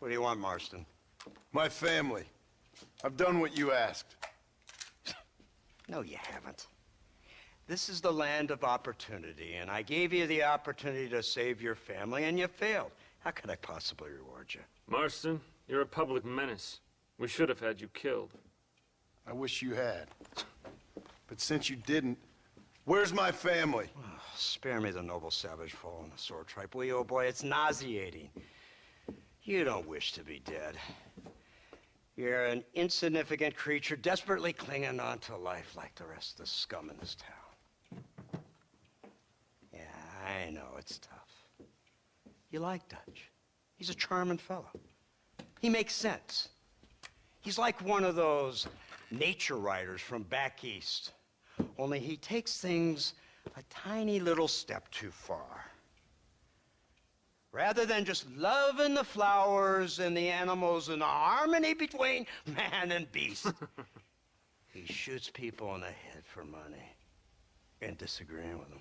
What do you want, Marston? My family. I've done what you asked. No, you haven't. This is the land of opportunity, and I gave you the opportunity to save your family, and you failed. How could I possibly reward you? Marston, you're a public menace. We should have had you killed. I wish you had. But since you didn't, where's my family? Oh, spare me the noble savage fall on the sword tripe, will you, old boy? It's nauseating. You don't wish to be dead. You're an insignificant creature desperately clinging on to life like the rest of the scum in this town. Yeah, I know it's tough. You like Dutch. He's a charming fellow. He makes sense. He's like one of those nature writers from back east. Only he takes things a tiny little step too far. Rather than just loving the flowers and the animals and the harmony between man and beast, he shoots people in the head for money and disagreeing with them.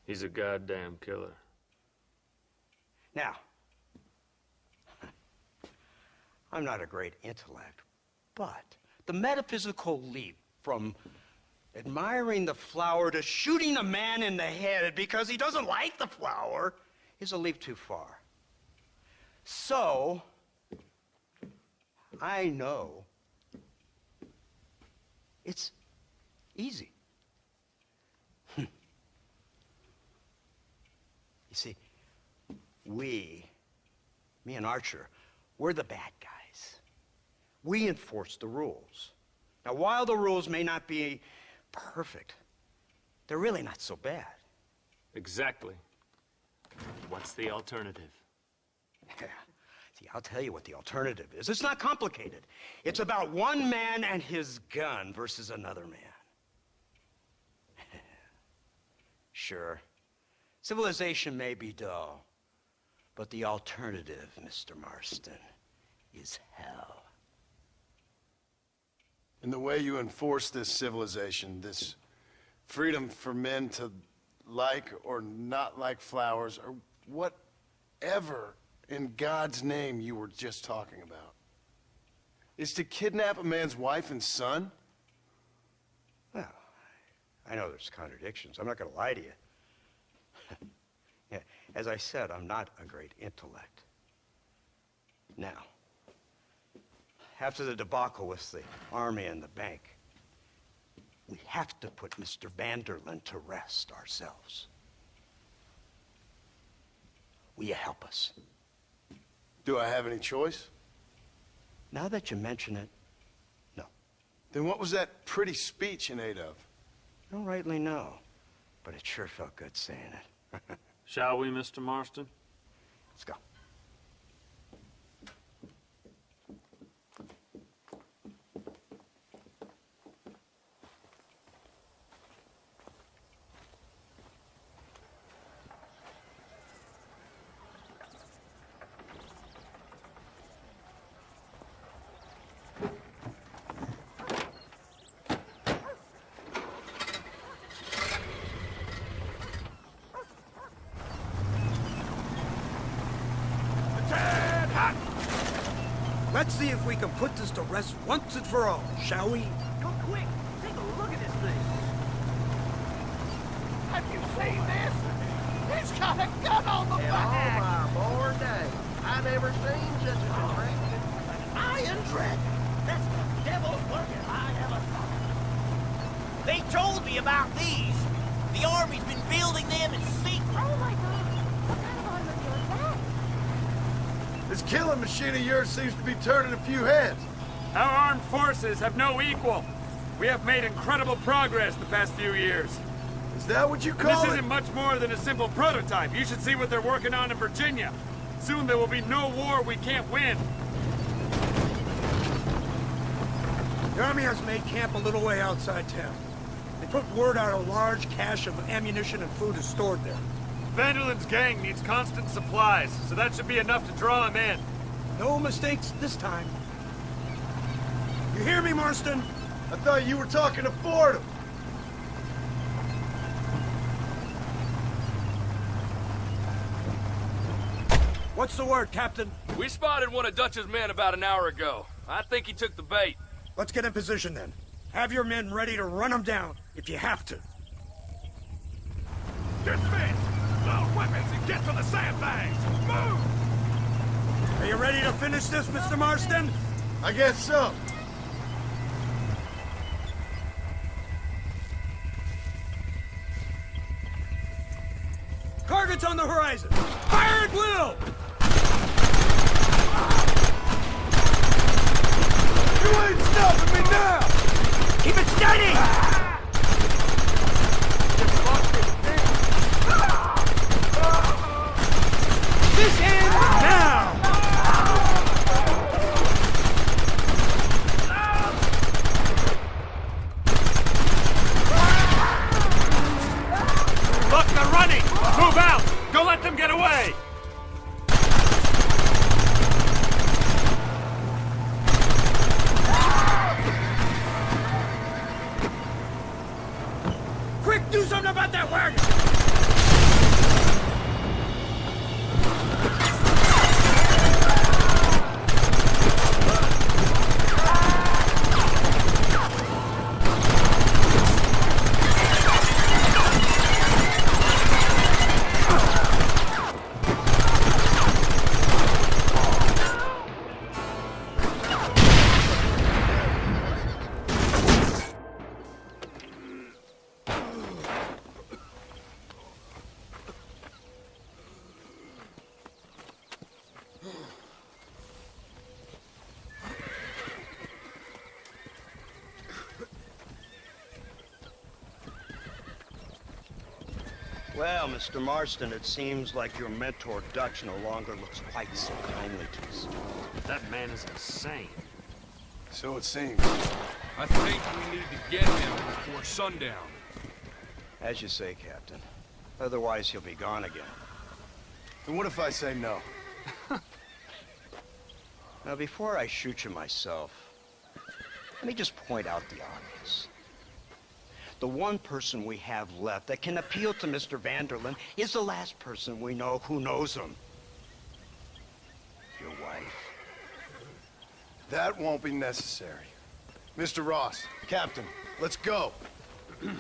He's a goddamn killer. Now, I'm not a great intellect, but the metaphysical leap from admiring the flower to shooting a man in the head because he doesn't like the flower is a leap too far. So, I know it's easy. You see, me and Archer, we're the bad guys. We enforce the rules. Now, while the rules may not be perfect, they're really not so bad. Exactly. What's the alternative? Yeah. See, I'll tell you what the alternative is. It's not complicated. It's about one man and his gun versus another man. Sure, civilization may be dull, but the alternative, Mr. Marston, is hell. And the way you enforce this civilization, this freedom for men to like or not like flowers, or whatever in God's name you were just talking about, is to kidnap a man's wife and son? Well, I know there's contradictions. I'm not going to lie to you. Yeah, as I said, I'm not a great intellect. Now, after the debacle with the army and the bank, we have to put Mr. Vanderlyn to rest ourselves. Will you help us? Do I have any choice? Now that you mention it, no. Then what was that pretty speech in aid of? I don't rightly know, but it sure felt good saying it. Shall we, Mr. Marston? Let's go. Let's see if we can put this to rest once and for all, shall we? Go quick! Take a look at this thing! Have you seen this? He's got a gun on the back! Oh my born day. I never seen such a contraption. An iron dragon! That's the devil's working I ever saw. They told me about these. The army's been building them in secret. Oh my God! What kind of automobile is that? This killing machine of yours seems to be turning a few heads. Our armed forces have no equal. We have made incredible progress the past few years. Is that what you call This it? isn't much more than a simple prototype. You should see what they're working on in Virginia. Soon there will be no war we can't win. The army has made camp a little way outside town. They put word out a large cache of ammunition and food is stored there. Vanderlyn's gang needs constant supplies, so that should be enough to draw him in. No mistakes this time. You hear me, Marston? I thought you were talking to Fordham. What's the word, Captain? We spotted one of Dutch's men about an hour ago. I think he took the bait. Let's get in position then. Have your men ready to run them down if you have to. Dismiss! Load weapons and get to the sandbags! Move! Are you ready to finish this, Mr. Marston? I guess so. Target's on the horizon! Fire at will! You ain't stopping me now! Keep it steady! This ends now! Look, they're running! Move out! Don't let them get away! Quick, do something about that wagon! Well, Mr. Marston, it seems like your mentor Dutch no longer looks quite so kindly to us. That man is insane. So it seems. I think we need to get him before sundown. As you say, Captain. Otherwise, he'll be gone again. And what if I say no? Now, before I shoot you myself, let me just point out the obvious. The one person we have left that can appeal to Mr. Vanderlyn is the last person we know who knows him. Your wife. That won't be necessary. Mr. Ross, Captain, let's go. Mount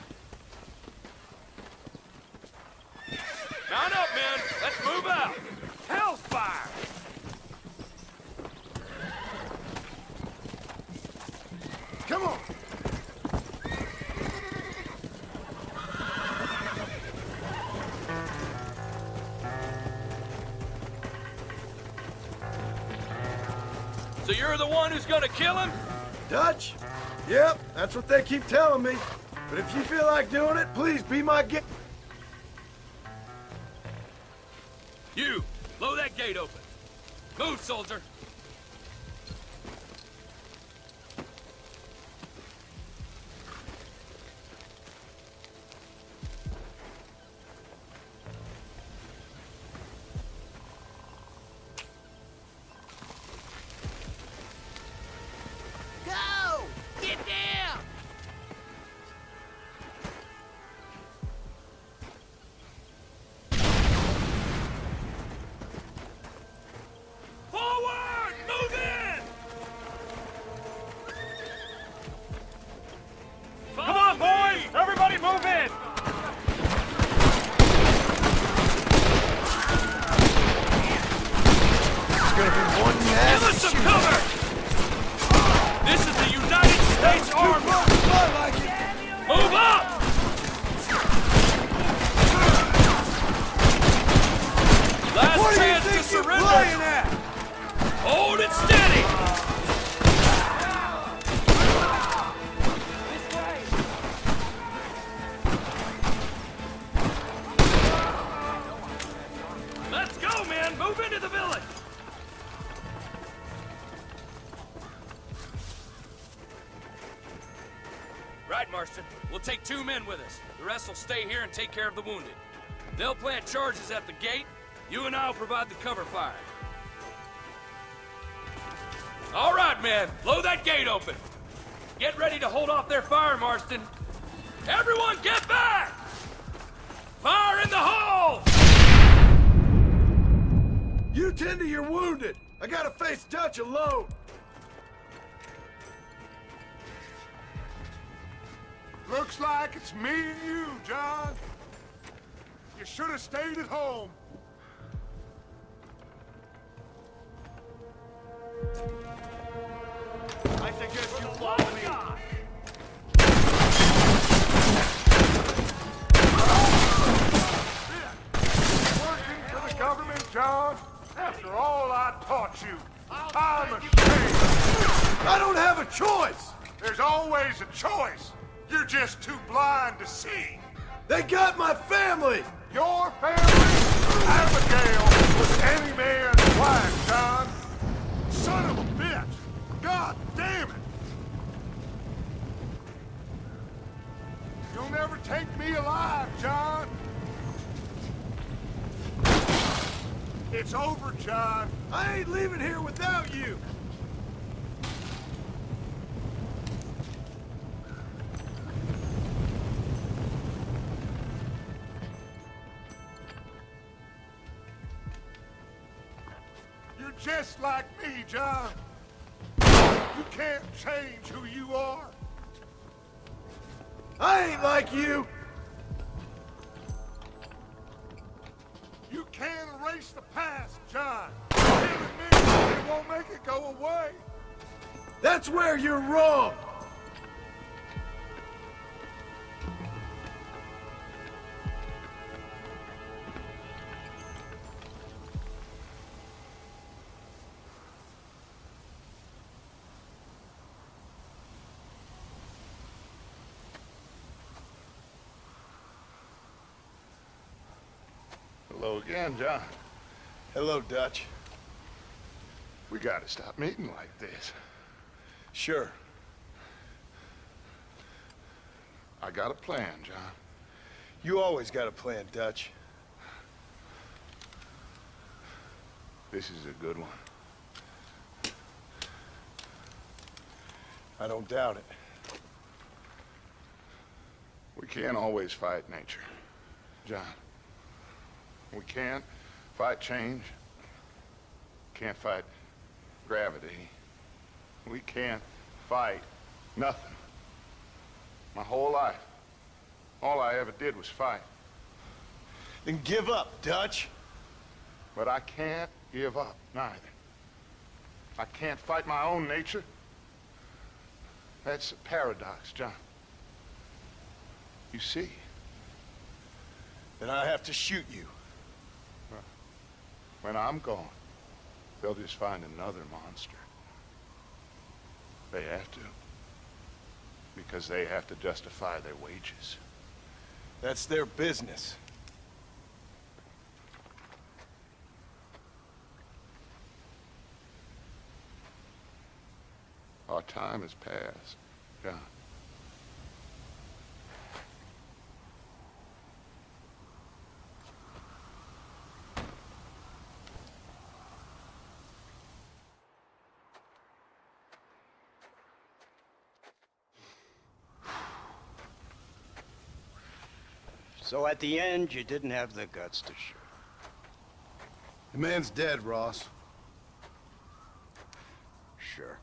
up, men! Let's move out! Hellfire! Come on! So you're the one who's gonna kill him? Dutch? Yep, that's what they keep telling me. But if you feel like doing it, please be my guest. You, blow that gate open. Move, soldier. Go! Get down! Forward! Move in! Come on, boys! Everybody move in! It's gonna be one Give nasty us some shooting. cover! This is the United States Army! Move up! Last chance to surrender! Hold it steady! Let's go, man! Move into the village! Right, Marston. We'll take 2 men with us. The rest will stay here and take care of the wounded. They'll plant charges at the gate. You and I'll provide the cover fire. All right, men. Blow that gate open. Get ready to hold off their fire, Marston. Everyone get back! Fire in the hole! You tend to your wounded. I gotta face Dutch alone. Looks like it's me and you, John. You should have stayed at home. I suggest you follow me. Working for the government, John? After all I taught you, I'm ashamed. I don't have a choice. There's always a choice. You're just too blind to see. They got my family. Your family? Abigail was any man's wife, John. Son of a bitch. God damn it. You'll never take me alive, John. It's over, John. I ain't leaving here without you. You're just like me, John. You can't change who you are. I ain't like you. You can't erase the past, John. Even me, it won't make it go away. That's where you're wrong. Hello again, John. Hello, Dutch. We gotta stop meeting like this. Sure. I got a plan, John. You always got a plan, Dutch. This is a good one. I don't doubt it. We can't always fight nature, John. We can't fight change. Can't fight gravity. We can't fight nothing. My whole life, all I ever did was fight. Then give up, Dutch. But I can't give up, neither. I can't fight my own nature. That's a paradox, John. You see? Then I have to shoot you. When I'm gone, they'll just find another monster. They have to. Because they have to justify their wages. That's their business. Our time has passed, John. So at the end, you didn't have the guts to shoot. The man's dead, Ross. Sure.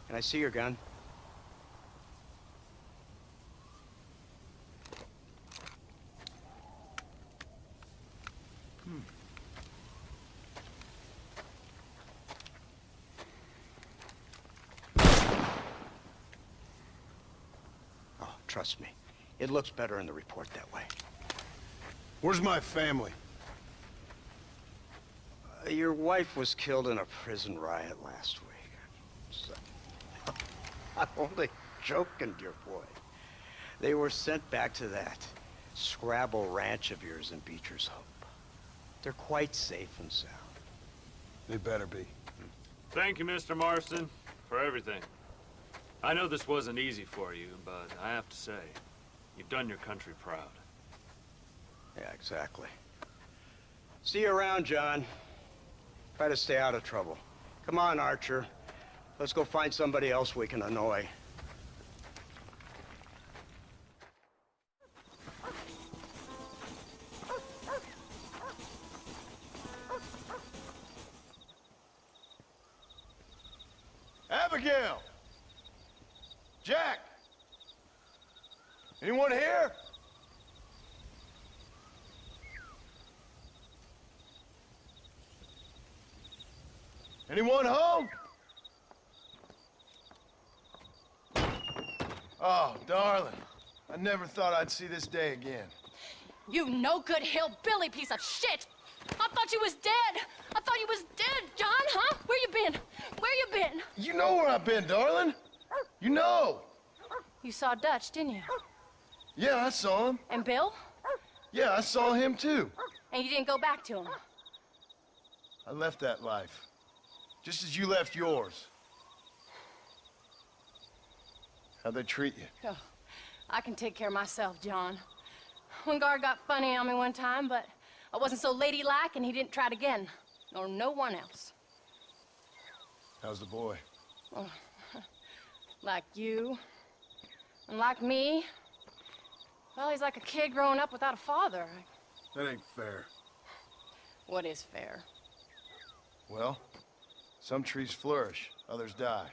Can I see your gun? Oh, trust me. It looks better in the report that way. Where's my family? Your wife was killed in a prison riot last week. So, I'm only joking, dear boy. They were sent back to that Scrabble ranch of yours in Beecher's Hope. They're quite safe and sound. They better be. Thank you, Mr. Marston, for everything. I know this wasn't easy for you, but I have to say, you've done your country proud. Yeah, exactly. See you around, John. Try to stay out of trouble. Come on, Archer. Let's go find somebody else we can annoy. Abigail! Jack! Anyone here? Anyone home? Oh, darling. I never thought I'd see this day again. You no good hillbilly piece of shit! I thought you was dead! I thought you was dead, John, huh? Where you been? Where you been? You know where I've been, darling. You know. You saw Dutch, didn't you? Yeah, I saw him. And Bill? Yeah, I saw him too. And you didn't go back to him? I left that life. Just as you left yours. How'd they treat you? Oh, I can take care of myself, John. One guard got funny on me one time, but I wasn't so ladylike and he didn't try it again. Nor no one else. How's the boy? Oh, like you. And like me. Well, he's like a kid growing up without a father. That ain't fair. What is fair? Well, some trees flourish, others die.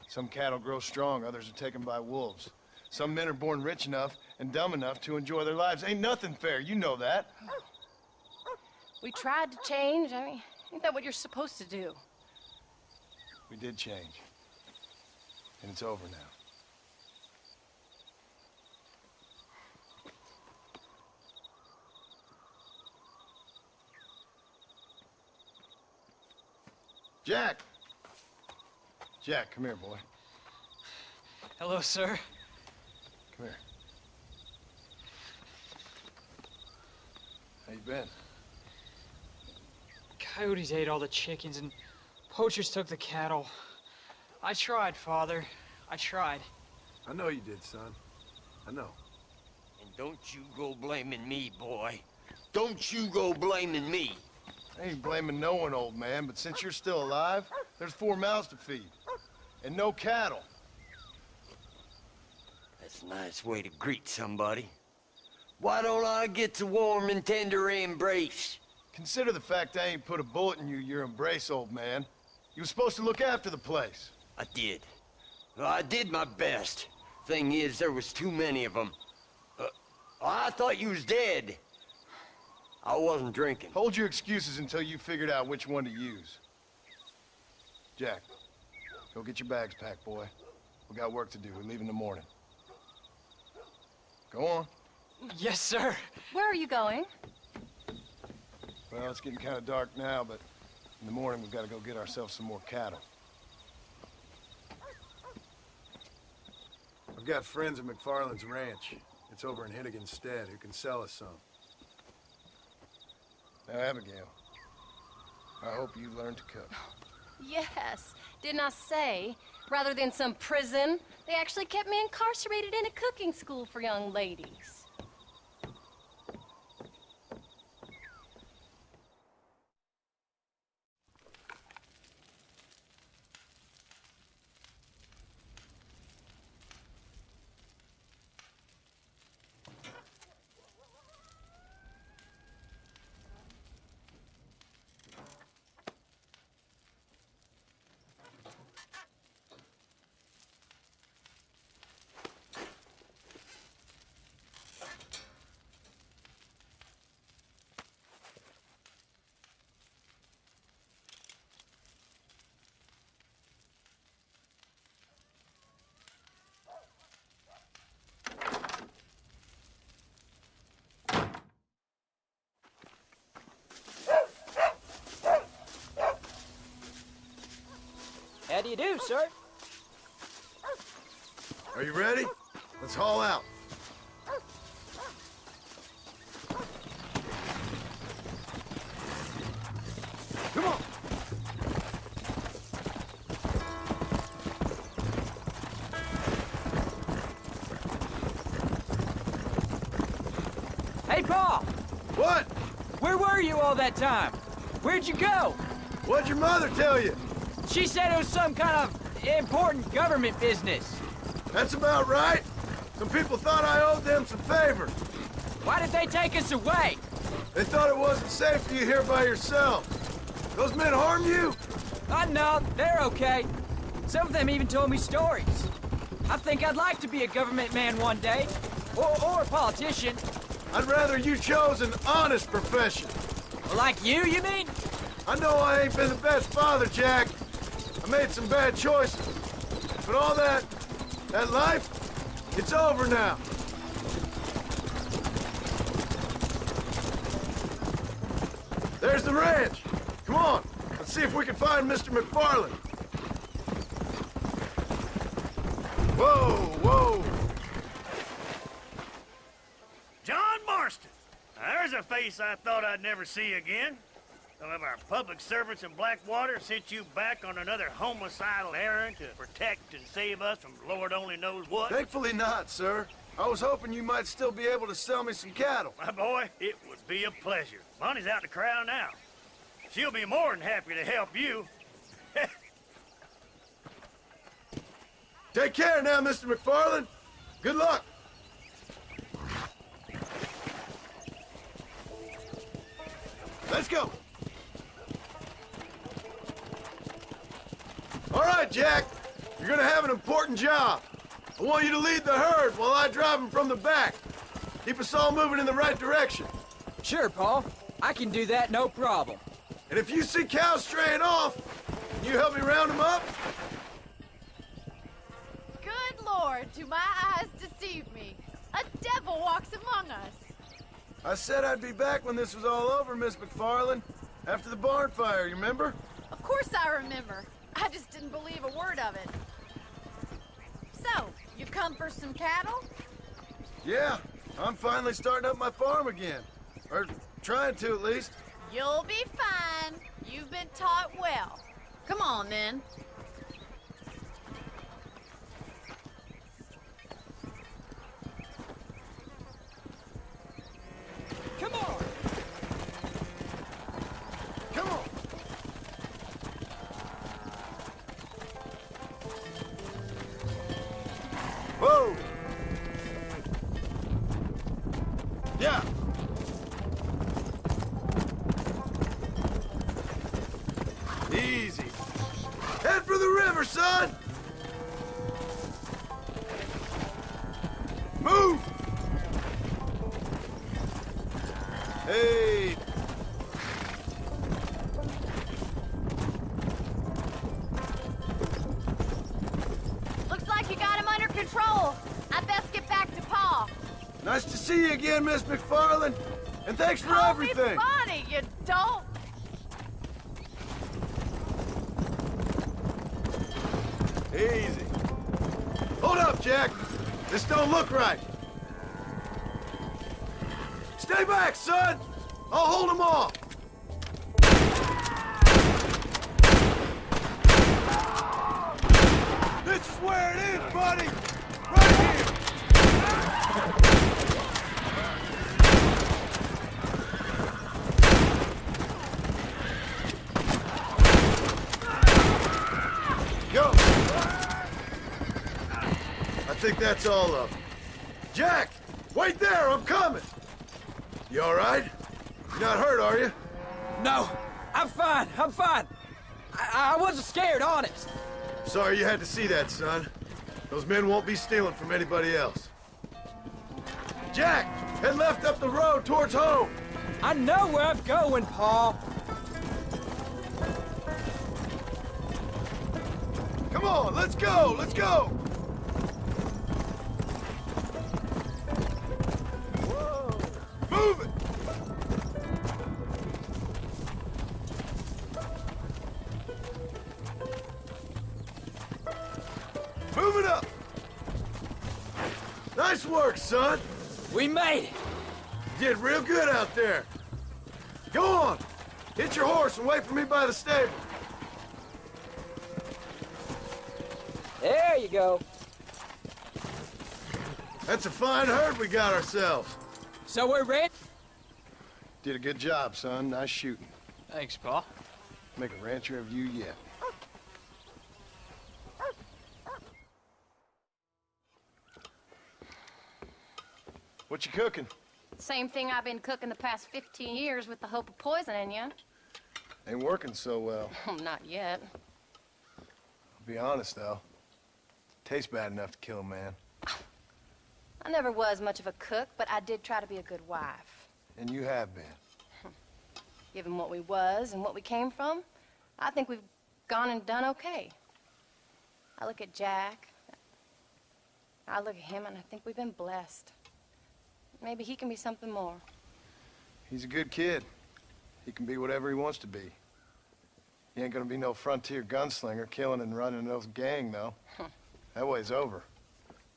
Some cattle grow strong, others are taken by wolves. Some men are born rich enough and dumb enough to enjoy their lives. Ain't nothing fair, you know that. We tried to change. I mean, ain't that what you're supposed to do? We did change. And it's over now. Jack! Jack, come here, boy. Hello, sir. Come here. How you been? Coyotes ate all the chickens and poachers took the cattle. I tried, Father. I tried. I know you did, son. I know. And don't you go blaming me, boy. Don't you go blaming me. I ain't blaming no one, old man, but since you're still alive, there's 4 mouths to feed. And no cattle. That's a nice way to greet somebody. Why don't I get the warm and tender embrace? Consider the fact I ain't put a bullet in your embrace, old man. You were supposed to look after the place. I did. Well, I did my best. Thing is, there was too many of them. I thought you was dead. I wasn't drinking. Hold your excuses until you figured out which one to use. Jack, go get your bags packed, boy. We got work to do. We leave in the morning. Go on. Yes, sir. Where are you going? Well, it's getting kind of dark now, but in the morning we've got to go get ourselves some more cattle. I've got friends at McFarland's ranch. It's over in Hennigan's stead who can sell us some. Now, Abigail, I hope you learn to cook. Yes. Didn't I say, rather than some prison, they actually kept me incarcerated in a cooking school for young ladies. How do you do, sir? Are you ready? Let's haul out. Come on. Hey, Paul! What? Where were you all that time? Where'd you go? What'd your mother tell you? She said it was some kind of important government business. That's about right. Some people thought I owed them some favor. Why did they take us away? They thought it wasn't safe for you here by yourself. Those men harm you? No, they're okay. Some of them even told me stories. I think I'd like to be a government man one day. Or a politician. I'd rather you chose an honest profession. Like you mean? I know I ain't been the best father, Jack. I made some bad choices. But all that life, it's over now. There's the ranch. Come on, let's see if we can find Mr. McFarland. Whoa, whoa. John Marston. Now, there's a face I thought I'd never see again. Some of our public servants in Blackwater sent you back on another homicidal errand to protect and save us from Lord only knows what. Thankfully not, sir. I was hoping you might still be able to sell me some cattle. My boy, it would be a pleasure. Bonnie's out in the crowd now. She'll be more than happy to help you. Take care now, Mr. McFarland. Good luck. Let's go. All right, Jack. You're gonna have an important job. I want you to lead the herd while I drive them from the back. Keep us all moving in the right direction. Sure, Paul. I can do that, no problem. And if you see cows straying off, can you help me round them up? Good Lord, do my eyes deceive me? A devil walks among us. I said I'd be back when this was all over, Miss McFarland. After the barn fire, you remember? Of course I remember. I just didn't believe a word of it. So, you come for some cattle? Yeah, I'm finally starting up my farm again. Or trying to, at least. You'll be fine. You've been taught well. Come on, then. Come on! Come on! Whoa! Yeah! Easy. Head for the river, son! Move! Hey! Looks like you got him under control. I best get back to Pa. Nice to see you again, Miss McFarland. And thanks for Call everything. me Bonnie, you don't. Easy. Hold up, Jack. This don't look right. Stay back, son. I'll hold them off. This is where it is, buddy. Right here. Go. I think that's all of them. Jack, wait there. I'm coming. You all right? You're not hurt, are you? No, I'm fine. I'm fine. I wasn't scared, honest. Sorry you had to see that, son. Those men won't be stealing from anybody else. Jack, head left up the road towards home. I know where I'm going, Paul. Come on, let's go, let's go. Whoa. Move it. Move it up. Nice work, son. We made it. You did real good out there. Go on. Hit your horse and wait for me by the stable. There you go. That's a fine herd we got ourselves. So we're ready? Did a good job, son. Nice shooting. Thanks, Paul. Make a rancher of you yet. What you cooking? Same thing I've been cooking the past 15 years with the hope of poisoning you. Ain't working so well. Not yet. To be honest, though, tastes bad enough to kill a man. I never was much of a cook, but I did try to be a good wife. And you have been. Given what we was and what we came from, I think we've gone and done okay. I look at Jack, I look at him, and I think we've been blessed. Maybe he can be something more. He's a good kid. He can be whatever he wants to be. He ain't gonna be no frontier gunslinger killing and running those gang, though. That way's over.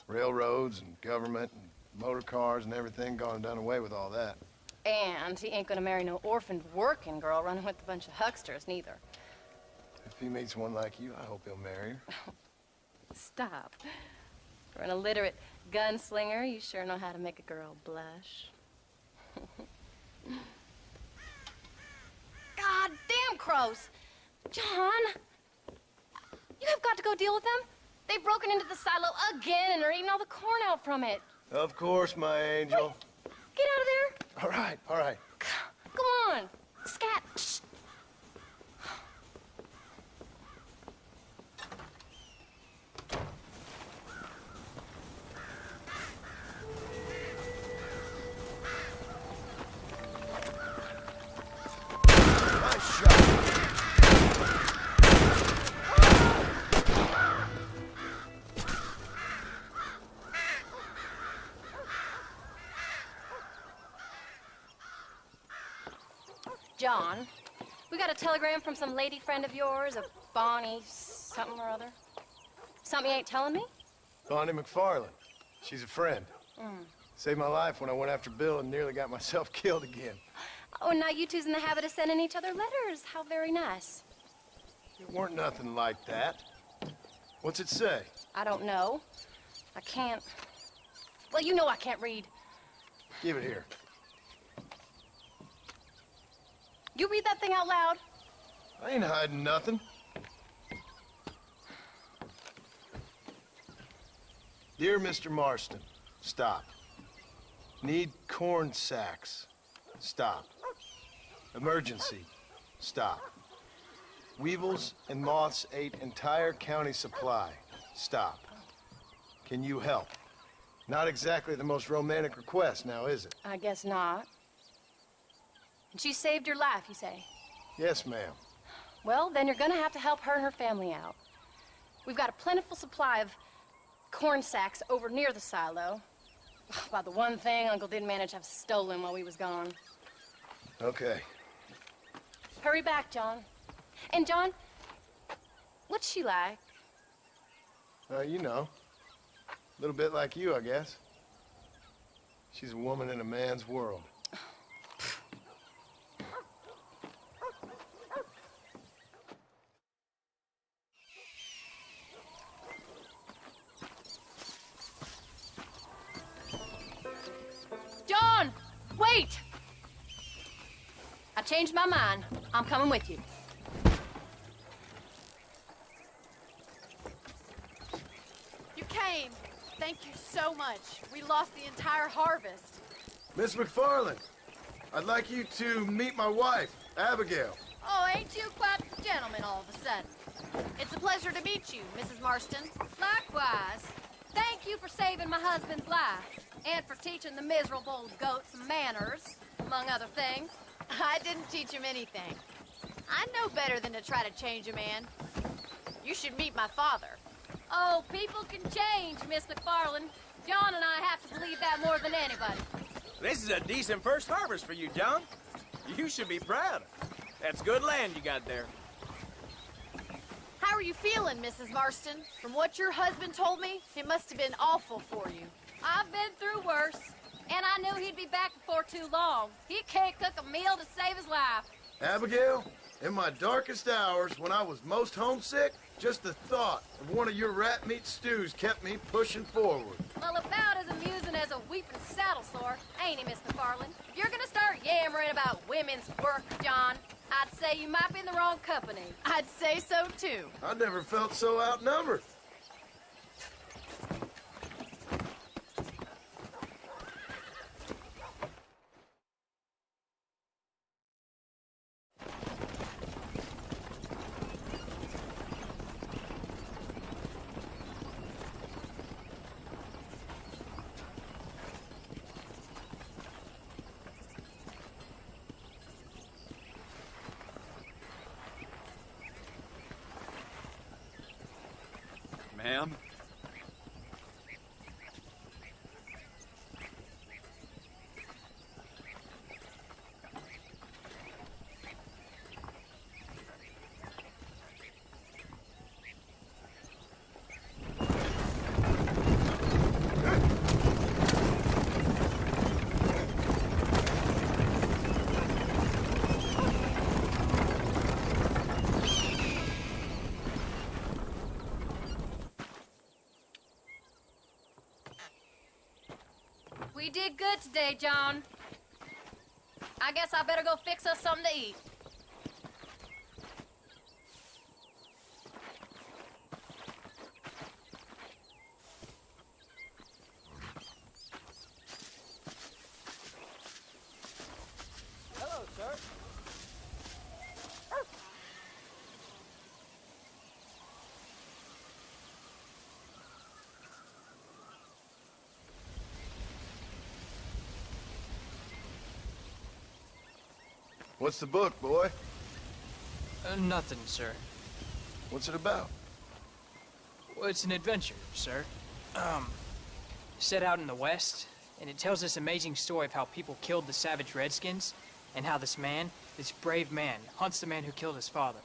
Railroads and government and motor cars and everything gone and done away with all that. And he ain't gonna marry no orphaned working girl running with a bunch of hucksters, neither. If he meets one like you, I hope he'll marry her. Stop. For an illiterate gunslinger, you sure know how to make a girl blush. God damn crows! John! You have got to go deal with them. They've broken into the silo again and are eating all the corn out from it. Of course, my angel. Wait, get out of there. All right, all right. Come on. Scat. Shh. Nice shot. John, we got a telegram from some lady friend of yours, a Bonnie something or other. Something you ain't telling me? Bonnie McFarland. She's a friend. Saved my life when I went after Bill and nearly got myself killed again. Oh, and now you two's in the habit of sending each other letters. How very nice. It weren't nothing like that. What's it say? I don't know. I can't. Well, you know I can't read. Give it here. You read that thing out loud? I ain't hiding nothing. Dear Mr. Marston, stop. Need corn sacks. Stop. Emergency. Stop. Weevils and moths ate entire county supply. Stop. Can you help? Not exactly the most romantic request now, is it? I guess not. And she saved your life, you say? Yes, ma'am. Well, then you're gonna have to help her and her family out. We've got a plentiful supply of corn sacks over near the silo. About the one thing Uncle did manage to have stolen while we was gone. Okay. Hurry back, John. And John, what's she like? You know. A little bit like you, I guess. She's a woman in a man's world. John, wait! I changed my mind. I'm coming with you. You came. Thank you so much. We lost the entire harvest. Miss McFarland, I'd like you to meet my wife, Abigail. Oh, ain't you quite the gentleman all of a sudden? It's a pleasure to meet you, Mrs. Marston. Likewise. Thank you for saving my husband's life. And for teaching the miserable goat some manners, among other things. I didn't teach him anything. I know better than to try to change a man. You should meet my father. Oh, people can change, Miss McFarland. John and I have to believe that more than anybody. This is a decent first harvest for you, John. You should be proud. That's good land you got there. How are you feeling, Mrs. Marston? From what your husband told me, it must have been awful for you. I've been through worse, and I knew he'd be back before too long. He can't cook a meal to save his life. Abigail, in my darkest hours, when I was most homesick, just the thought of one of your rat meat stews kept me pushing forward. Well, about as amusing as a weeping saddle sore, ain't he, Miss McFarland? If you're gonna start yammering about women's work, John, I'd say you might be in the wrong company. I'd say so, too. I never felt so outnumbered. Ham. We did good today, John. I guess I better go fix us something to eat. Hello, sir. What's the book, boy? Nothing, sir. What's it about? Well, it's an adventure, sir. Set out in the West, and it tells this amazing story of how people killed the savage Redskins, and how this man, this brave man, hunts the man who killed his father.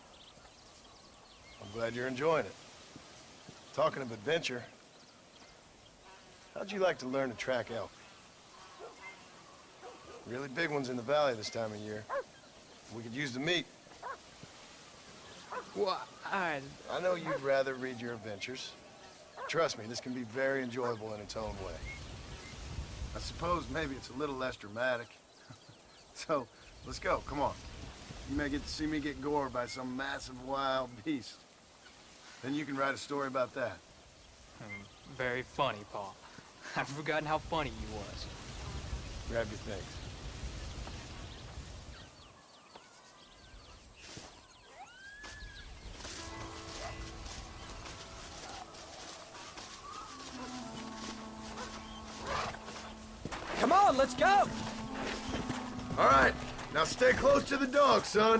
I'm glad you're enjoying it. Talking of adventure, how'd you like to learn to track elk? Really big ones in the valley this time of year. We could use the meat. Well, I know you'd rather read your adventures. Trust me, this can be very enjoyable in its own way. I suppose maybe it's a little less dramatic. So, let's go, come on. You may get to see me get gored by some massive wild beast. Then you can write a story about that. Very funny, Paul. I've forgotten how funny you was. Grab your things. Come on, let's go! All right, now stay close to the dog, son.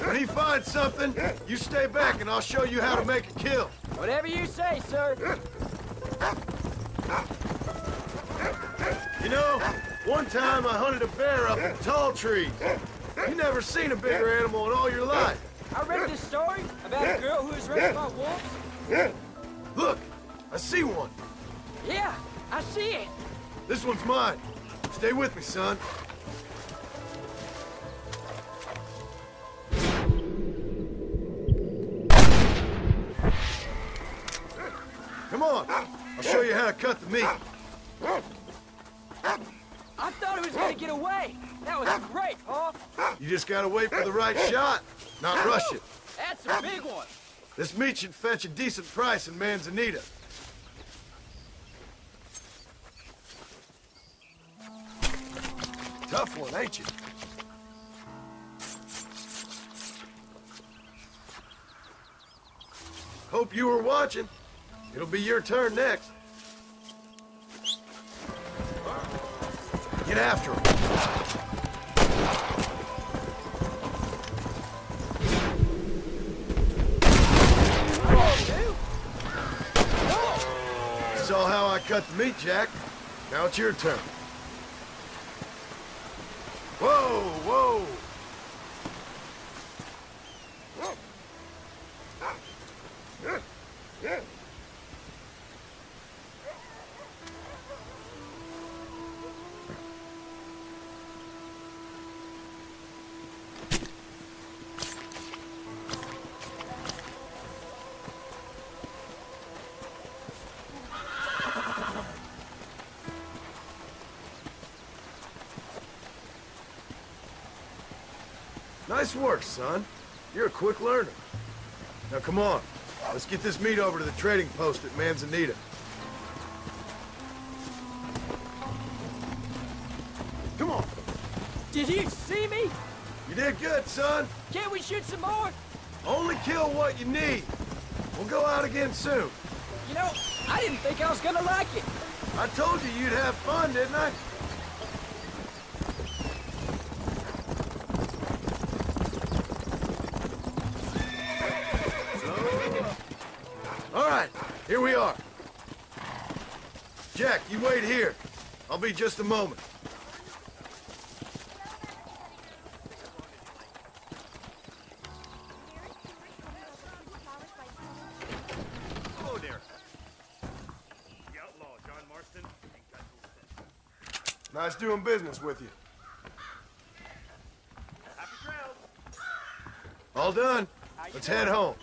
When he finds something, you stay back and I'll show you how to make a kill. Whatever you say, sir. You know, one time I hunted a bear up in tall trees. You never seen a bigger animal in all your life. I read this story about a girl who was raised by wolves. Look, I see one. Yeah, I see it. This one's mine. Stay with me, son. Come on, I'll show you how to cut the meat. I thought it was gonna get away. That was great, Paul. You just gotta wait for the right shot, not rush it. That's a big one. This meat should fetch a decent price in Manzanita. Tough one, ain't you? Hope you were watching. It'll be your turn next. Get after him. You saw how I cut the meat, Jack. Now it's your turn. Whoa, whoa! Nice work, son. You're a quick learner. Now come on, let's get this meat over to the trading post at Manzanita. Come on. Did you see me? You did good, son. Can't we shoot some more? Only kill what you need. We'll go out again soon. You know, I didn't think I was gonna like it. I told you you'd have fun, didn't I? Here we are. Jack, you wait here. I'll be just a moment. Hello there. The outlaw, John Marston. Nice doing business with you. Happy trails. All done. Let's head home.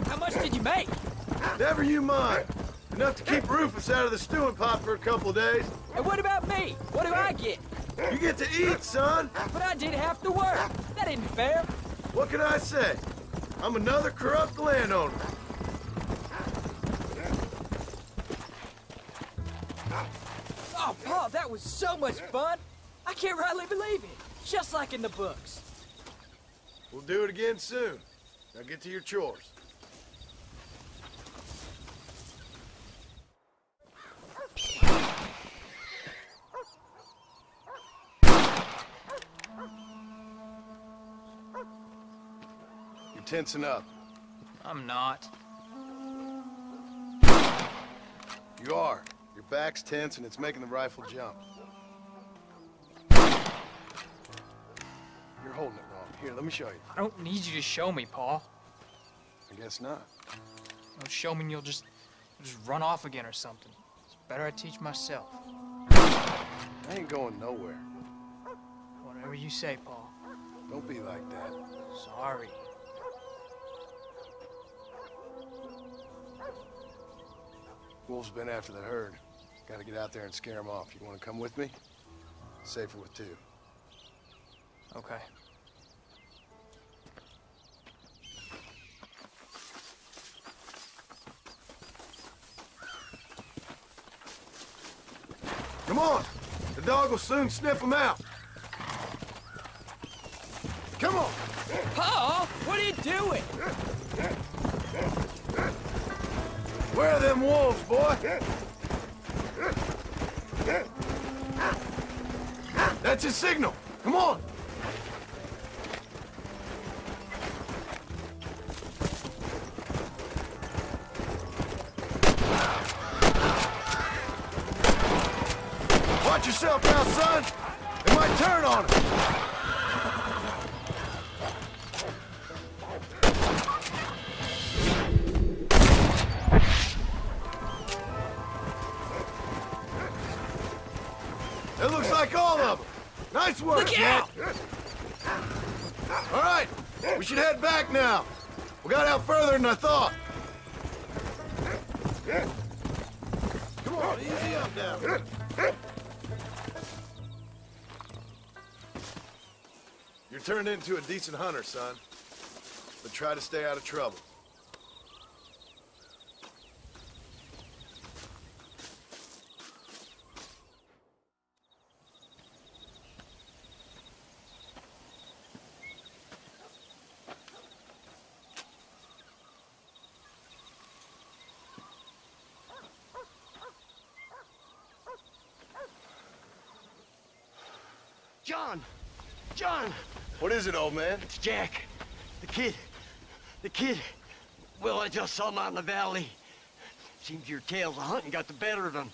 How much did you make? Never you mind. Enough to keep Rufus out of the stewing pot for a couple days. And what about me? What do I get? You get to eat, son. But I did half the work. That isn't fair. What can I say? I'm another corrupt landowner. Oh, Paul, that was so much fun. I can't rightly believe it. Just like in the books. We'll do it again soon. Now get to your chores. You're tensing up. I'm not. You are. Your back's tense and it's making the rifle jump. You're holding it wrong. Here, let me show you. I don't need you to show me, Paul. I guess not. Don't show me and you'll just run off again or something. It's better I teach myself. I ain't going nowhere. Whatever you say, Paul. Don't be like that. Sorry. Wolf's been after the herd. Gotta get out there and scare them off. You wanna come with me? Safer with two. Okay. Come on! The dog will soon sniff them out. Come on! Paul, what are you doing? Where are them wolves, boy? That's his signal. Come on! Watch yourself now, son. It might turn on him. That looks like all of them. Nice work, Look out! All right, we should head back now. We got out further than I thought. Come on, easy up now. You're turned into a decent hunter, son. But try to stay out of trouble. John! John! What is it, old man? It's Jack. The kid. The kid. Well, I just saw him out in the valley. Seems your tales of hunting got the better of him.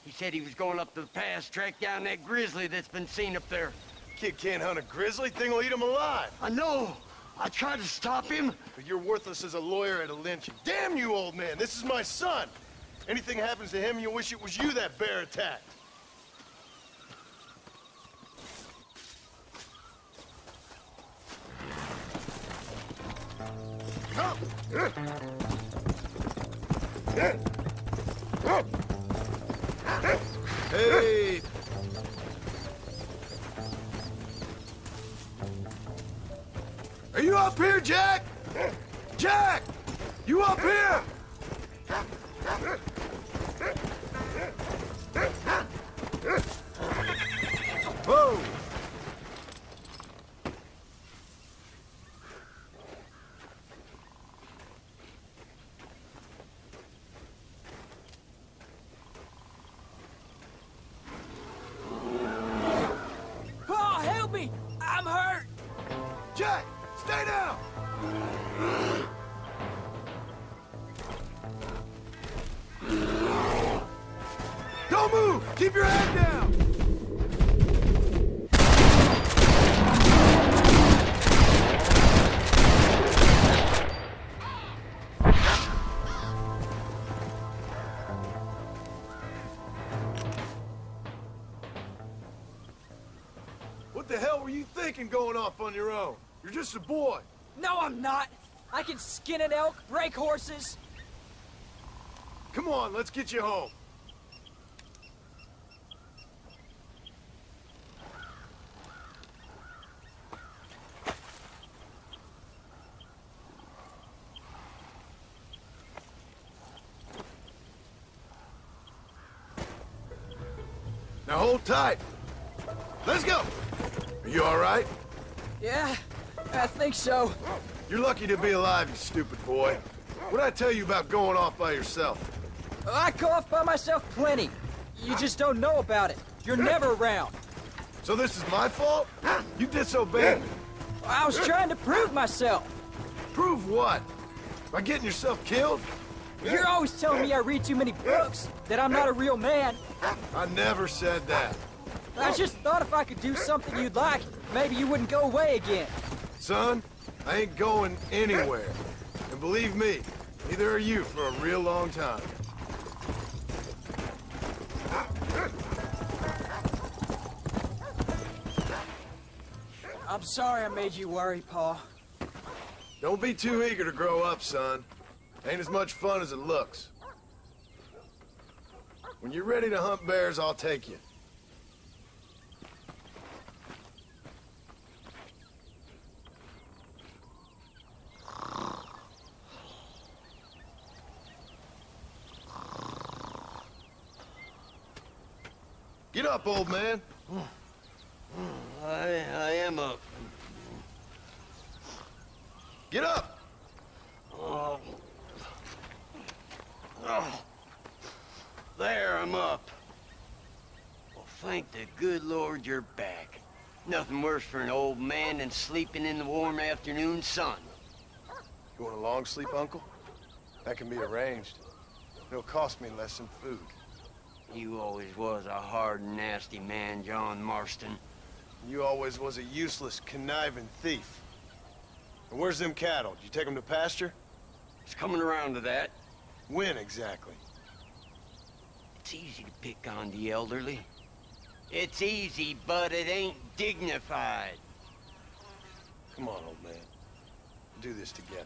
He said he was going up to the pass, track down that grizzly that's been seen up there. Kid can't hunt a grizzly. Thing will eat him alive. I know. I tried to stop him. But you're worthless as a lawyer at a lynching. Damn you, old man. This is my son. Anything happens to him, you'll wish it was you that bear attacked. Hey! Are you up here, Jack? Jack! You up here? Whoa! Don't move! Keep your head down! What the hell were you thinking going off on your own? You're just a boy. No, I'm not. I can skin an elk, break horses. Come on, let's get you home. Now hold tight. Let's go. Are you all right? Yeah, I think so. You're lucky to be alive, you stupid boy. What'd I tell you about going off by yourself? I go off by myself plenty. You just don't know about it. You're never around. So this is my fault? You disobeyed me. I was trying to prove myself. Prove what? By getting yourself killed? You're always telling me I read too many books, that I'm not a real man. I never said that. I just thought if I could do something you'd like, maybe you wouldn't go away again. Son, I ain't going anywhere. And believe me, neither are you for a real long time. I'm sorry I made you worry, Pa. Don't be too eager to grow up, son. Ain't as much fun as it looks. When you're ready to hunt bears, I'll take you. Get up, old man. I am up. Get up! Oh. There, I'm up. Well, thank the good Lord you're back. Nothing worse for an old man than sleeping in the warm afternoon sun. You want a long sleep, Uncle? That can be arranged. It'll cost me less than food. You always was a hard and nasty man, John Marston. You always was a useless, conniving thief. And where's them cattle? Did you take them to pasture? It's coming around to that. When exactly? It's easy to pick on the elderly. It's easy, but it ain't dignified. Come on, old man. We'll do this together.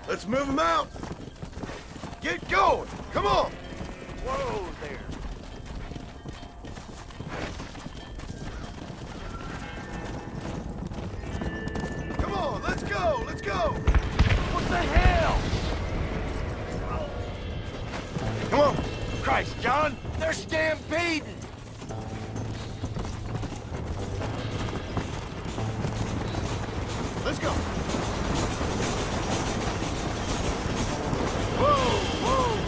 Let's move them out. Get going. Come on. Whoa there. Come on, let's go. Let's go. What the hell? Come on. Christ, John, they're stampeding. Let's go. Whoa, whoa.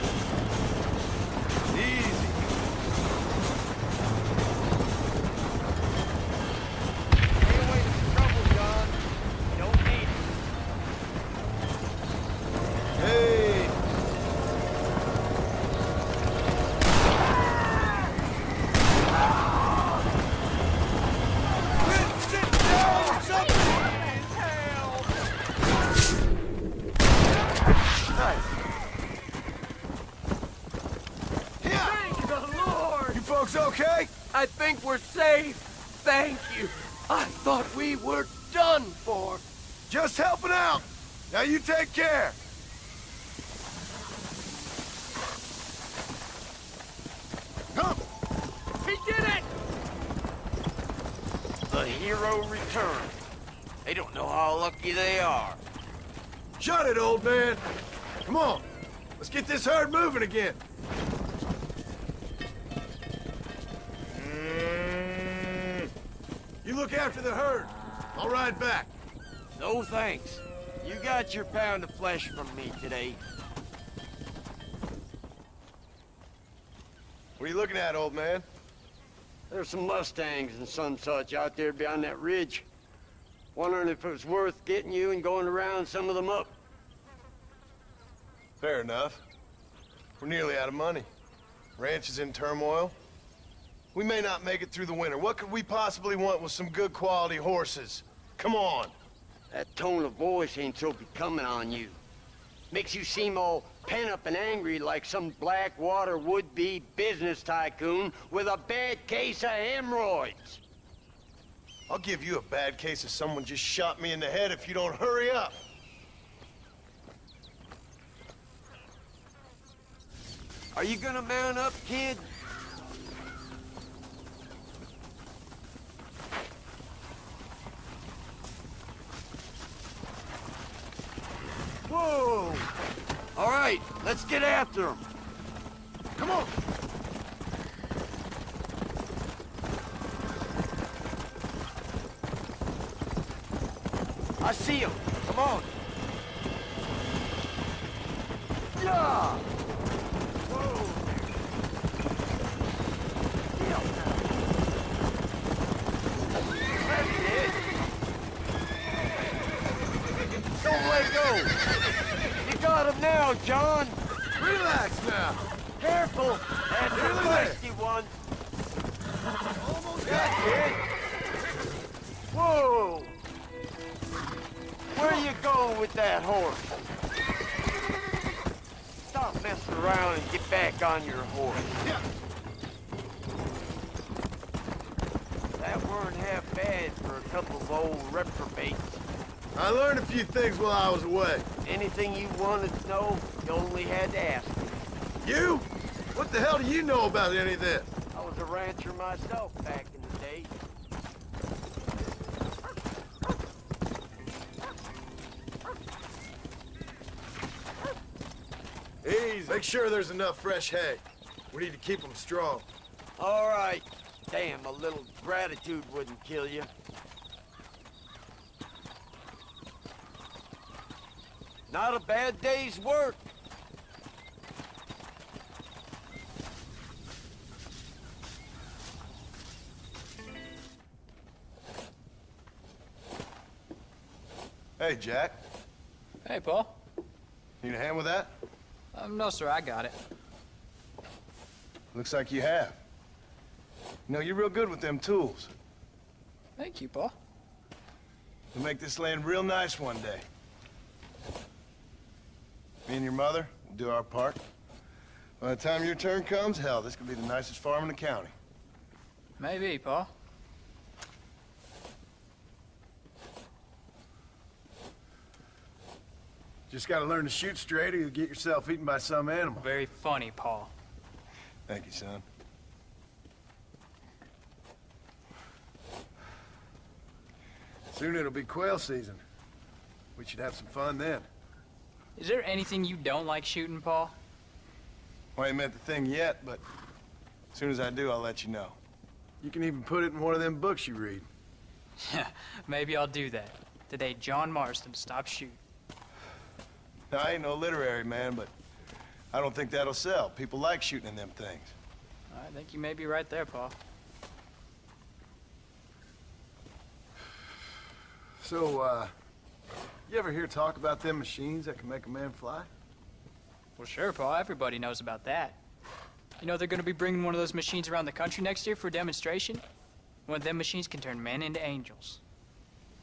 Easy. Stay away from trouble, John. You don't need it. Hey. Sit down, something. Nice. Thank the Lord. You folks okay? I think we're safe. Thank you. I thought we were done for. Just helping out. Now you take care. Come. He did it! The hero returned. They don't know how lucky they are. Shut it, old man. Come on. Let's get this herd moving again. You look after the herd. I'll ride back. No thanks. You got your pound of flesh from me today. What are you looking at, old man? There's some Mustangs and some such out there beyond that ridge. Wondering if it was worth getting you and going to round some of them up. Fair enough. We're nearly out of money. Ranch is in turmoil. We may not make it through the winter. What could we possibly want with some good quality horses? Come on. That tone of voice ain't so becoming on you. Makes you seem all pent up and angry like some Blackwater would-be business tycoon with a bad case of hemorrhoids. I'll give you a bad case of someone just shot me in the head if you don't hurry up. Are you gonna mount up, kid? Whoa! All right, let's get after him. Come on! I see him. Come on. Yeah! Whoa! Don't let go! You got him now, John! Relax now! Careful! That's a thirsty one! Almost got it! Whoa! Where you going with that horse? Stop messing around and get back on your horse. Yeah. That weren't half bad for a couple of old reprobates. I learned a few things while I was away. Anything you wanted to know, you only had to ask me. You? What the hell do you know about any of this? I was a rancher myself back in the day. Easy. Make sure there's enough fresh hay. We need to keep them strong. All right. Damn, a little gratitude wouldn't kill you. Not a bad day's work. Hey, Jack. Hey, Paul. Need a hand with that? No, sir, I got it. Looks like you have. You know, you're real good with them tools. Thank you, Paul. We'll make this land real nice one day. Me and your mother will do our part. By the time your turn comes, hell, this could be the nicest farm in the county. Maybe, Paul. Just gotta learn to shoot straight or you'll get yourself eaten by some animal. Very funny, Paul. Thank you, son. Soon it'll be quail season. We should have some fun then. Is there anything you don't like shooting, Paul? Well, I ain't met the thing yet, but as soon as I do, I'll let you know. You can even put it in one of them books you read. Maybe I'll do that. Today, John Marston stopped shooting. Now, I ain't no literary man, but I don't think that'll sell. People like shooting in them things. I think you may be right there, Paul. So, you ever hear talk about them machines that can make a man fly? Well, sure, Paul. Everybody knows about that. You know they're going to be bringing one of those machines around the country next year for a demonstration? One of them machines can turn men into angels.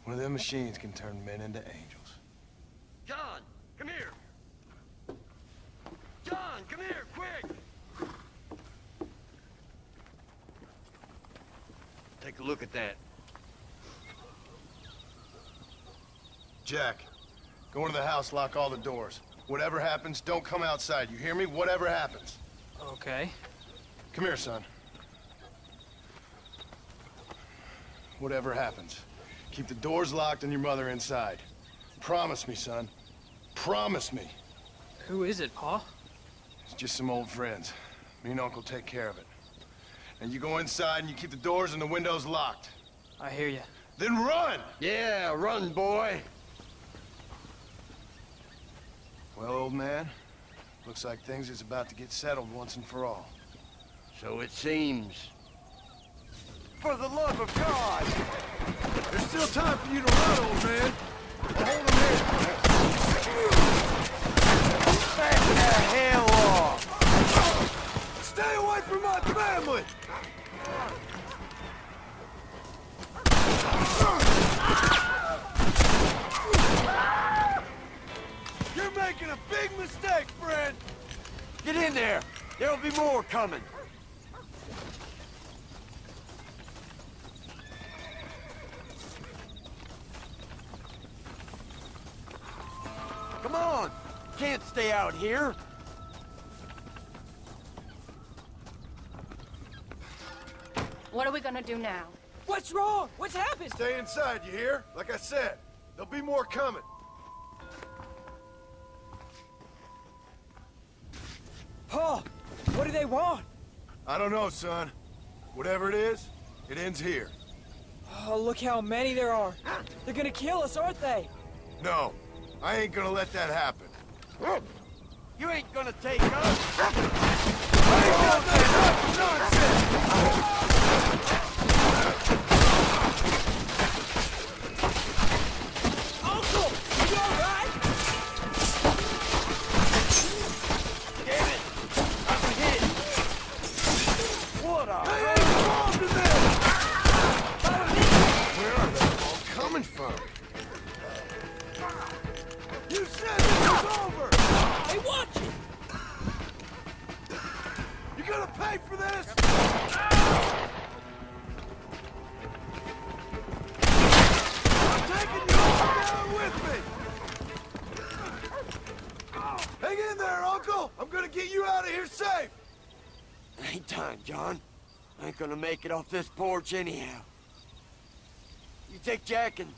One of them machines can turn men into angels. John, come here. John, come here, quick. Take a look at that. Jack, go into the house, lock all the doors. Whatever happens, don't come outside. You hear me? Whatever happens. Okay. Come here, son. Whatever happens, keep the doors locked and your mother inside. Promise me, son. Promise me. Who is it, Pa? It's just some old friends. Me and Uncle take care of it. And you go inside and you keep the doors and the windows locked. I hear you. Then run! Yeah, run, boy. Well, old man, looks like things is about to get settled once and for all. So it seems. For the love of God! There's still time for you to run, old man. I'll hold him here. Back the hell off! Stay away from my family! You're making a big mistake, friend! Get in there! There'll be more coming. Come on! Can't stay out here. What are we gonna do now? What's wrong? What's happened? Stay inside, you hear? Like I said, there'll be more coming. Pa, what do they want? I don't know, son. Whatever it is, it ends here. Oh, look how many there are. They're gonna kill us, aren't they? No, I ain't gonna let that happen. You ain't gonna take us. I ain't got that nonsense! Uncle, you all right? Damn it! I'm hit. What a... I ain't involved in this! Where are they all coming from? You said this was over! Hey, watch it! You gonna pay for this? I'm taking you all down with me! Hang in there, Uncle! I'm gonna get you out of here safe! Ain't time, John. I ain't gonna make it off this porch anyhow. You take Jack and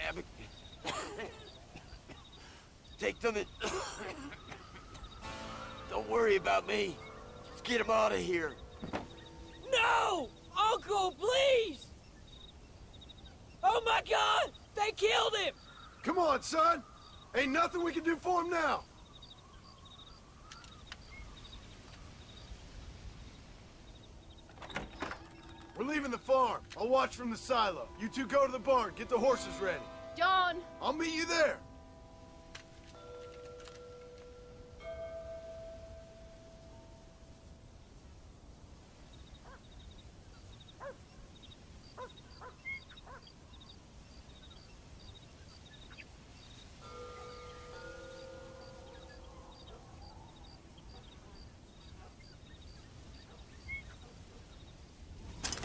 Abbott. Take them and... Don't worry about me. Just get him out of here. No! Uncle, please! Oh my God! They killed him! Come on, son! Ain't nothing we can do for him now! We're leaving the farm. I'll watch from the silo. You two go to the barn, get the horses ready. John! I'll meet you there.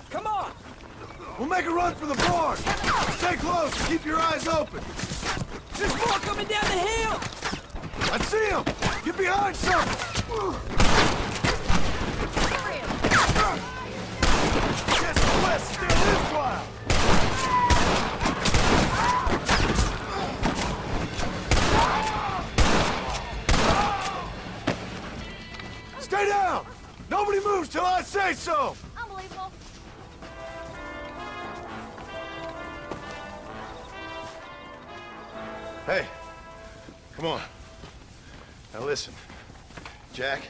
Come on! We'll make a run for the barn. Stay close. Keep your eyes open. There's more coming down the hill! I see him. Get behind something. Guess the West still is wild. Stay down. Nobody moves till I say so. Unbelievable. Hey, come on. Now listen. Jack,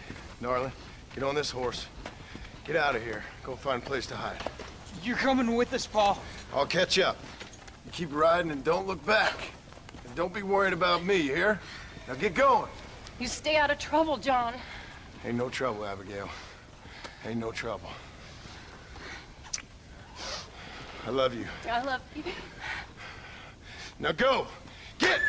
Narlin, get on this horse. Get out of here. Go find a place to hide. You're coming with us, Pa. I'll catch up. You keep riding and don't look back. And don't be worried about me, you hear? Now get going. You stay out of trouble, John. Ain't no trouble, Abigail. Ain't no trouble. I love you. I love you. Now go! Get!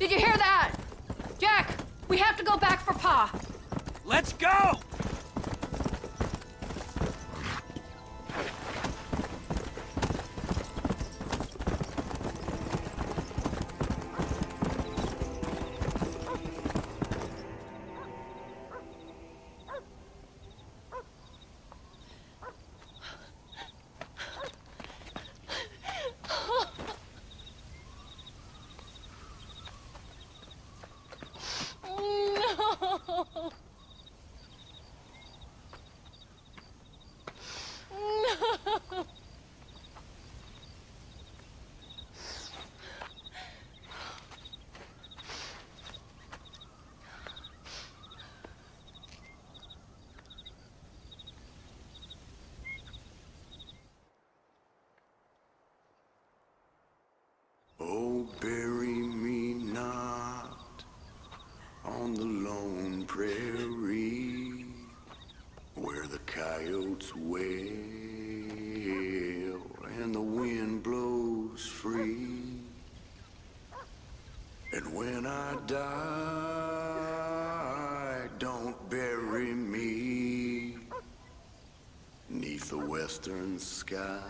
Did you hear that? Jack, we have to go back for Pa. Let's go! Oh, bury me not on the lone prairie where the coyotes wail and the wind blows free. And when I die, don't bury me 'neath the western sky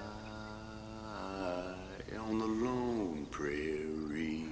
on the lone prairie.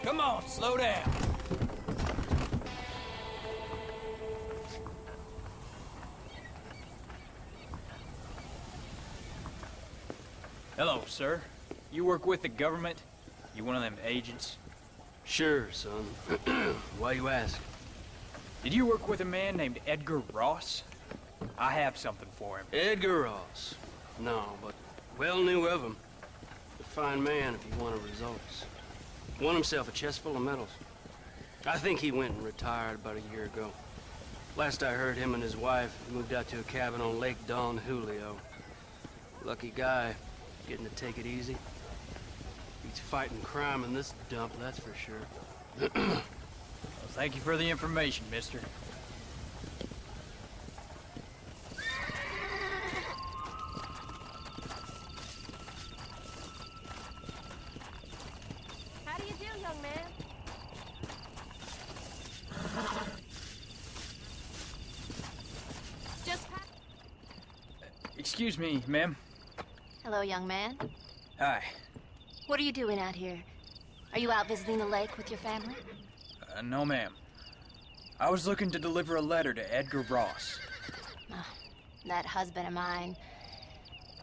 Come on, slow down. Hello, sir. You work with the government? You one of them agents? Sure, son. Why you ask? Did you work with a man named Edgar Ross? I have something for him. Edgar Ross? No, but well knew of him. A fine man if he wanted results. Won himself a chest full of medals. I think he went and retired about a year ago. Last I heard, him and his wife moved out to a cabin on Lake Don Julio. Lucky guy, getting to take it easy. He's fighting crime in this dump, that's for sure. Well, thank you for the information, mister. How do you do, young man? Just Excuse me, ma'am. Hello, young man. Hi. What are you doing out here? Are you out visiting the lake with your family? No, ma'am. I was looking to deliver a letter to Edgar Ross. Oh, that husband of mine.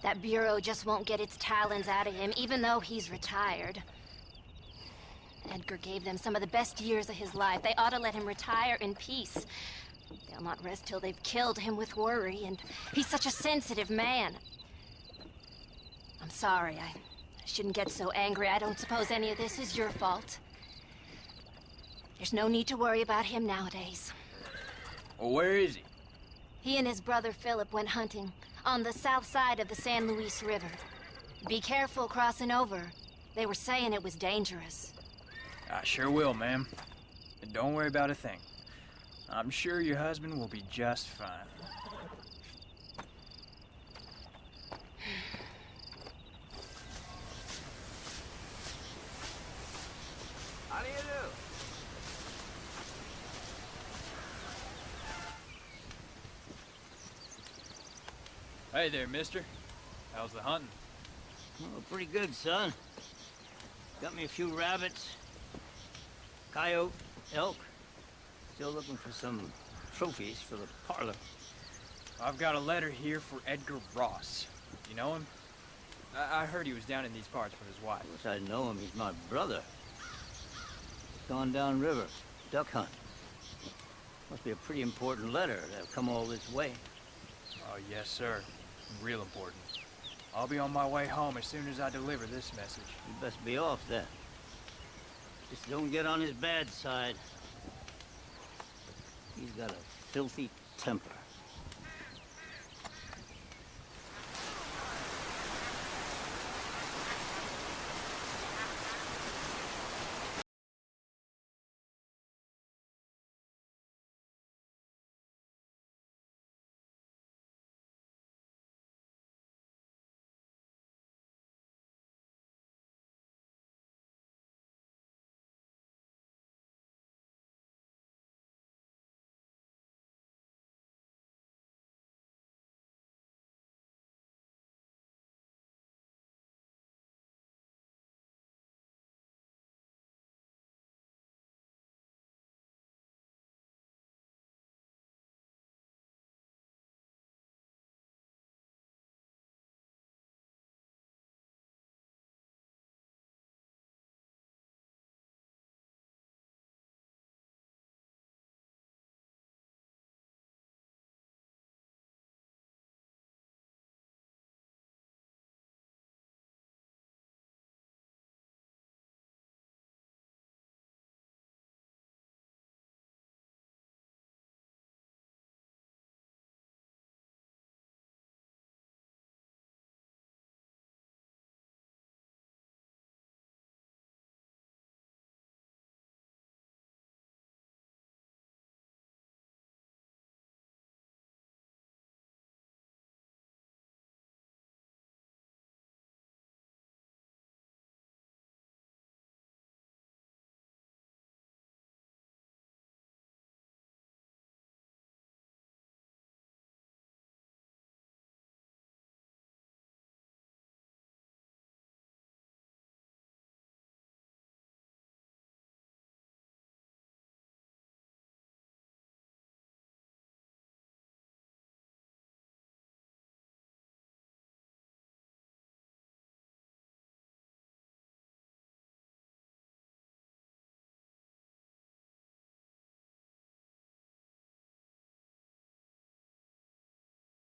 That bureau just won't get its talons out of him, even though he's retired. Edgar gave them some of the best years of his life. They ought to let him retire in peace. They'll not rest till they've killed him with worry, and he's such a sensitive man. I'm sorry, I shouldn't get so angry. I don't suppose any of this is your fault. There's no need to worry about him nowadays. Well, where is he? He and his brother Philip went hunting on the south side of the San Luis River. Be careful crossing over. They were saying it was dangerous. I sure will, ma'am. And don't worry about a thing. I'm sure your husband will be just fine. How do you do? Hey there, mister. How's the hunting? Oh, pretty good, son. Got me a few rabbits, coyote, elk. Still looking for some trophies for the parlor. I've got a letter here for Edgar Ross. You know him? I heard he was down in these parts with his wife. Of course I know him. He's my brother. Gone downriver. duck hunt. Must be a pretty important letter to have come all this way. Oh, yes, sir. Real important. I'll be on my way home as soon as I deliver this message. You best be off then. Just don't get on his bad side. He's got a filthy temper.